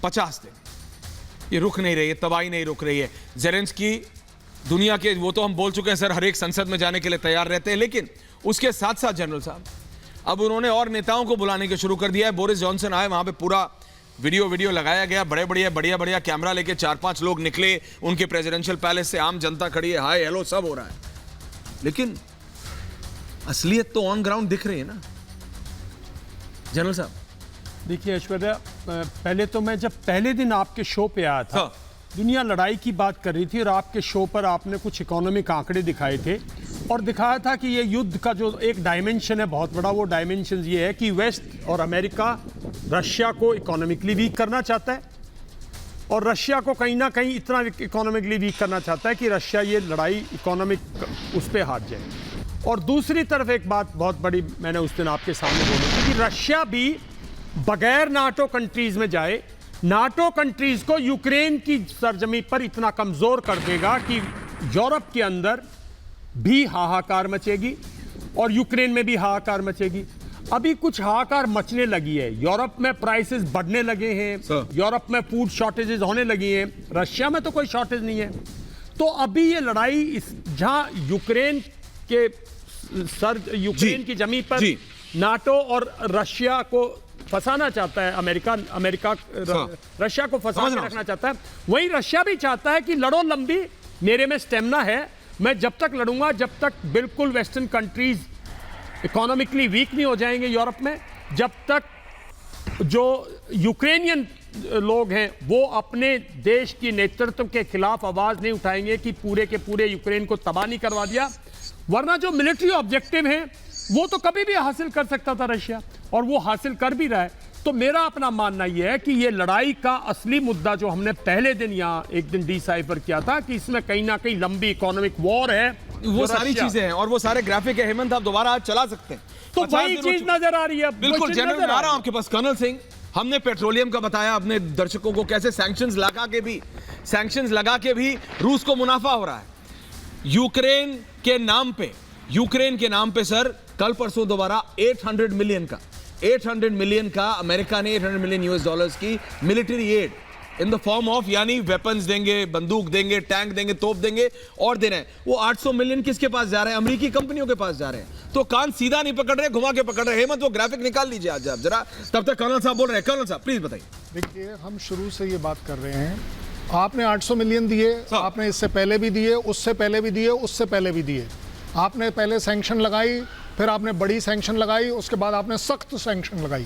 50 दिन ये रुक नहीं रही है, तबाही नहीं रुक रही है। ज़ेलेंस्की दुनिया के, वो तो हम बोल चुके हैं सर, हर एक संसद में जाने के लिए तैयार रहते हैं, लेकिन उसके साथ साथ जनरल साहब अब उन्होंने और नेताओं को बुलाने के शुरू कर दिया है। बोरिस जॉनसन आए, वहां पे पूरा वीडियो लगाया गया, बढ़िया कैमरा लेके 4-5 लोग निकले उनके प्रेसिडेंशियल पैलेस से, आम जनता खड़ी है, हाय हेलो सब हो रहा है, लेकिन असलियत तो ऑन ग्राउंड दिख रही है ना जनरल साहब। देखिए ऐश्वर्या, पहले तो मैं जब पहले दिन आपके शो पे आया था, हाँ। दुनिया लड़ाई की बात कर रही थी और आपके शो पर आपने कुछ इकोनॉमिक आंकड़े दिखाए थे और दिखाया था कि ये युद्ध का जो एक डायमेंशन है बहुत बड़ा, वो डायमेंशन ये है कि वेस्ट और अमेरिका रशिया को इकोनॉमिकली वीक करना चाहता है और रशिया को कहीं ना कहीं इतना इकोनॉमिकली वीक करना चाहता है कि रशिया ये लड़ाई इकोनॉमिक उस पर हार जाए। और दूसरी तरफ एक बात बहुत बड़ी मैंने उस दिन आपके सामने बोली थी कि रशिया भी बगैर नाटो कंट्रीज में जाए, नाटो कंट्रीज को यूक्रेन की सरजमी पर इतना कमजोर कर देगा कि यूरोप के अंदर भी हाहाकार मचेगी और यूक्रेन में भी हाहाकार मचेगी। अभी कुछ हाहाकार मचने लगी है, यूरोप में प्राइसेस बढ़ने लगे हैं, यूरोप में फूड शॉर्टेजेस होने लगी हैं, रशिया में तो कोई शॉर्टेज नहीं है। तो अभी ये लड़ाई जहां यूक्रेन के यूक्रेन की जमीन पर नाटो और रशिया को फंसाना चाहता है, अमेरिका रशिया को फंसा के रखना चाहता है, वहीं रशिया भी चाहता है कि लड़ो लंबी, मेरे में स्टेमिना है, मैं जब तक लड़ूंगा जब तक बिल्कुल वेस्टर्न कंट्रीज इकोनॉमिकली वीक नहीं हो जाएंगे यूरोप में, जब तक जो यूक्रेनियन लोग हैं वो अपने देश की नेतृत्व के खिलाफ आवाज नहीं उठाएंगे कि पूरे के पूरे यूक्रेन को तबाह नहीं करवा दिया। वरना जो मिलिट्री ऑब्जेक्टिव है वो तो कभी भी हासिल कर सकता था रशिया, और वो हासिल कर भी रहा है। तो मेरा अपना मानना यह है कि ये लड़ाई का असली मुद्दा जो हमने पहले दिन यहाँ एक दिन डिसाइफर किया था कि इसमें कहीं ना कहीं लंबी इकोनॉमिक वॉर है, वो सारी चीजें हैं और वो सारे ग्राफिक है। हेमंत आप दोबारा आज चला सकते हैं, तो वही चीज नजर आ रही है। बिल्कुल जनरल, आ रहा हूं आपके पास। कर्नल सिंह, हमने पेट्रोलियम का बताया अपने दर्शकों को, कैसे सैंक्शंस लगा के भी रूस को मुनाफा हो रहा है। यूक्रेन के नाम पे सर कल परसों दोबारा 800 मिलियन का अमेरिका ने 800 मिलियन यूएस डॉलर्स की military add in the form of, यानी वेपन्स देंगे, बंदूक देंगे, टैंक देंगे, तोप देंगे और दे रहे हैं। वो 800 मिलियन किसके पास जा रहे हैं? अमेरिकी कंपनियों के पास जा रहे हैं। तो कान सीधा नहीं पकड़ रहे, घुमा के पकड़ रहे। हेमंत वो ग्राफिक निकाल लीजिए आज आप जरा, तब तक कर्नल साहब बोल रहे हैं। कर्नल साहब प्लीज बताइए। देखिए, हम शुरू से ये बात कर रहे हैं, आपने 800 मिलियन दिए, आपने इससे पहले भी दिए, उससे पहले भी दिए, उससे पहले भी दिए। आपने पहले सैंक्शन लगाई, फिर आपने बड़ी सैंक्शन लगाई, उसके बाद आपने सख्त सैंक्शन लगाई।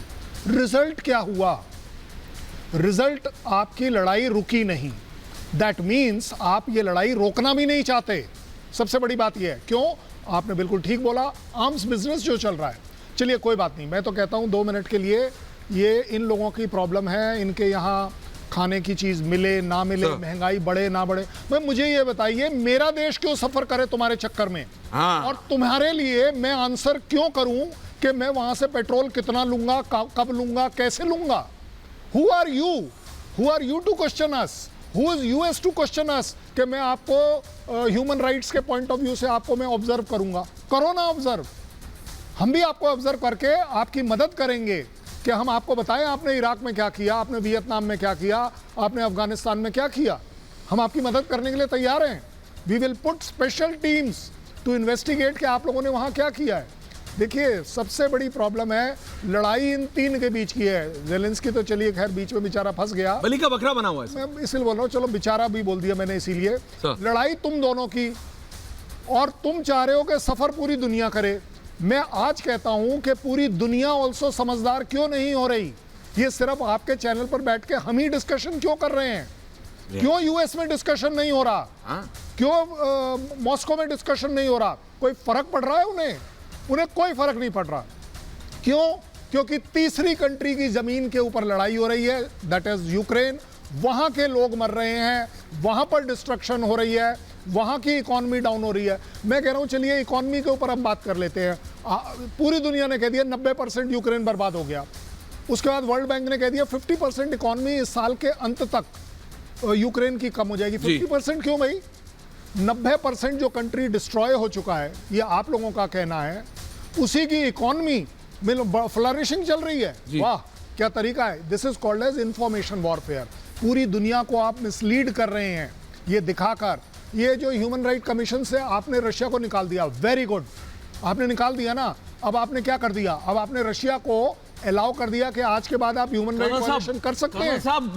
रिजल्ट क्या हुआ? रिजल्ट, आपकी लड़ाई रुकी नहीं। दैट मीन्स आप ये लड़ाई रोकना भी नहीं चाहते। सबसे बड़ी बात यह है। क्यों? आपने बिल्कुल ठीक बोला, आर्म्स बिजनेस जो चल रहा है। चलिए कोई बात नहीं, मैं तो कहता हूं 2 मिनट के लिए, ये इन लोगों की प्रॉब्लम है, इनके यहाँ खाने की चीज मिले ना मिले, महंगाई बढ़े ना बढ़े। मैं मुझे ये बताइए, मेरा देश क्यों सफर करे तुम्हारे चक्कर में? और तुम्हारे लिए मैं आंसर क्यों करूं कि मैं वहां से पेट्रोल कितना लूंगा, कब लूंगा, कैसे लूंगा? Who are you? Who are you to question us? Who is US to question us? कि मैं आपको ह्यूमन राइट्स के पॉइंट ऑफ व्यू से आपको मैं ऑब्जर्व करूंगा। करो ना ऑब्जर्व, हम भी आपको ऑब्जर्व करके आपकी मदद करेंगे कि हम आपको बताएं आपने इराक में क्या किया, आपने वियतनाम में क्या किया, आपने अफगानिस्तान में क्या किया। हम आपकी मदद करने के लिए तैयार हैं। We will put special teams to investigate कि आप लोगों ने वहाँ क्या किया है। देखिए, सबसे बड़ी प्रॉब्लम है, लड़ाई इन 3 के बीच की है। ज़ेलेंस्की तो चलिए खैर बीच में बेचारा फंस गया, बलि का बकरा बना हुआ है। मैं इसलिए बोल रहा हूँ, चलो बेचारा भी बोल दिया मैंने इसीलिए। लड़ाई तुम दोनों की, और तुम चाह रहे हो कि सफर पूरी दुनिया करे। मैं आज कहता हूं कि पूरी दुनिया ऑल्सो समझदार क्यों नहीं हो रही। ये सिर्फ आपके चैनल पर बैठ के हम ही डिस्कशन क्यों कर रहे हैं? क्यों यूएस में डिस्कशन नहीं हो रहा? क्यों मॉस्को में डिस्कशन नहीं हो रहा? कोई फर्क पड़ रहा है उन्हें? उन्हें कोई फर्क नहीं पड़ रहा। क्यों? क्योंकि तीसरी कंट्री की जमीन के ऊपर लड़ाई हो रही है, दैट इज यूक्रेन। वहां के लोग मर रहे हैं, वहां पर डिस्ट्रक्शन हो रही है, वहाँ की इकॉनमी डाउन हो रही है। मैं कह रहा हूँ चलिए इकॉनमी के ऊपर हम बात कर लेते हैं। पूरी दुनिया ने कह दिया 90% यूक्रेन बर्बाद हो गया। उसके बाद वर्ल्ड बैंक ने कह दिया 50% इकॉनमी इस साल के अंत तक यूक्रेन की कम हो जाएगी। 50% क्यों भाई? 90% जो कंट्री डिस्ट्रॉय हो चुका है, ये आप लोगों का कहना है, उसी की इकॉनमी में फ्लरिशिंग चल रही है। वाह, क्या तरीका है? This is called as information warfare. पूरी दुनिया को आप मिसलीड कर रहे हैं ये दिखाकर। ये जो ह्यूमन राइट कमीशन से आपने रशिया को निकाल दिया, वेरी गुड, आपने निकाल दिया ना। अब आपने क्या कर दिया? अब आपने रशिया को अलाउ कर दिया कि आज के बाद आप ह्यूमन राइट वायलेशन कर सकते हैं। साहब